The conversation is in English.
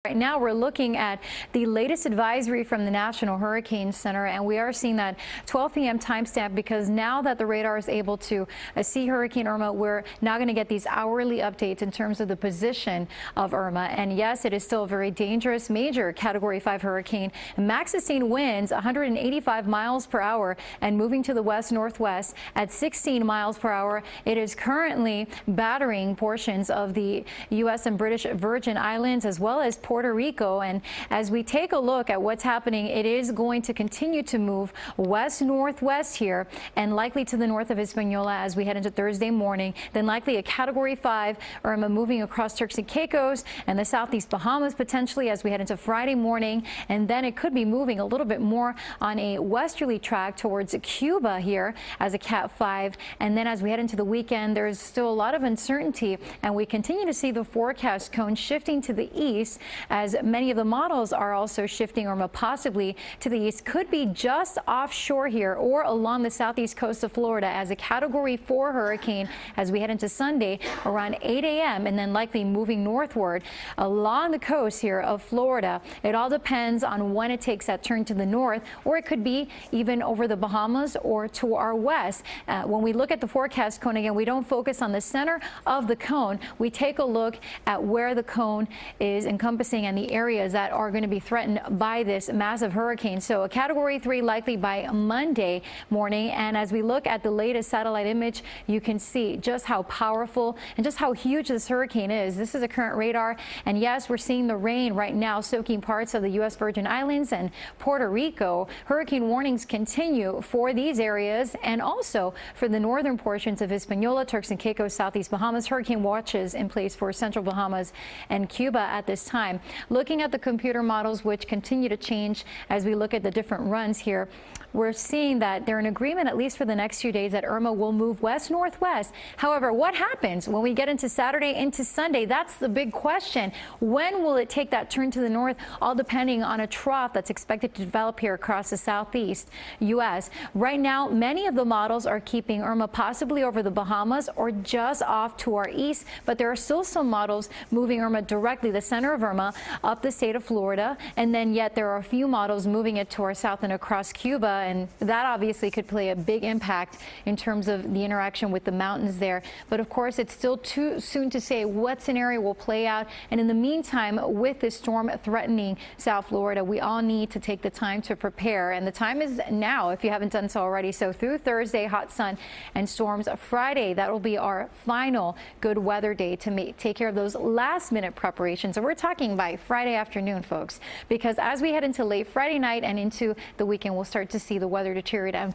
Right now, we're looking at the latest advisory from the National Hurricane Center, and we are seeing that 12 p.m. timestamp because now that the radar is able to see Hurricane Irma, we're now going to get these hourly updates in terms of the position of Irma. And yes, it is still a very dangerous, major Category 5 hurricane. Max sustained winds 185 miles per hour and moving to the west-northwest at 16 miles per hour. It is currently battering portions of the U.S. and British Virgin Islands as well as Puerto Rico. And as we take a look at what's happening, it is going to continue to move west-northwest here and likely to the north of Hispaniola as we head into Thursday morning. Then likely a Category 5 Irma moving across Turks and Caicos and the southeast Bahamas potentially as we head into Friday morning. And then it could be moving a little bit more on a westerly track towards Cuba here as a Cat 5. And then as we head into the weekend, there's still a lot of uncertainty, and we continue to see the forecast cone shifting to the east as many of the models are also shifting Irma possibly to the east. Could be just offshore here or along the southeast coast of Florida as a Category 4 hurricane as we head into Sunday around 8 a.m. and then likely moving northward along the coast here of Florida. It all depends on when it takes that turn to the north, or it could be even over the Bahamas or to our west. When we look at the forecast cone again, we don't focus on the center of the cone. We take a look at where the cone is encompassing and the areas that are going to be threatened by this massive hurricane. So a Category 3 likely by Monday morning. And as we look at the latest satellite image, you can see just how powerful and just how huge this hurricane is. This is a current radar. And yes, we're seeing the rain right now soaking parts of the U.S. Virgin Islands and Puerto Rico. Hurricane warnings continue for these areas and also for the northern portions of Hispaniola, Turks and Caicos, southeast Bahamas. Hurricane watches in place for central Bahamas and Cuba at this time. Looking at the computer models, which continue to change as we look at the different runs here, we're seeing that they're in agreement, at least for the next few days, that Irma will move west-northwest. However, what happens when we get into Saturday into Sunday? That's the big question. When will it take that turn to the north? All depending on a trough that's expected to develop here across the southeast U.S. Right now, many of the models are keeping Irma possibly over the Bahamas or just off to our east, but there are still some models moving Irma directly, the center of Irma, up the state of Florida, and then yet there are a few models moving it to our south and across Cuba. And that obviously could play a big impact in terms of the interaction with the mountains there. But of course, it's still too soon to say what scenario will play out. And in the meantime, with this storm threatening South Florida, we all need to take the time to prepare. And the time is now, if you haven't done so already. So through Thursday, hot sun and storms. Friday, that will be our final good weather day to take care of those last minute preparations. And we're talking by Friday afternoon, folks, because as we head into late Friday night and into the weekend, we'll start to see the weather deteriorate and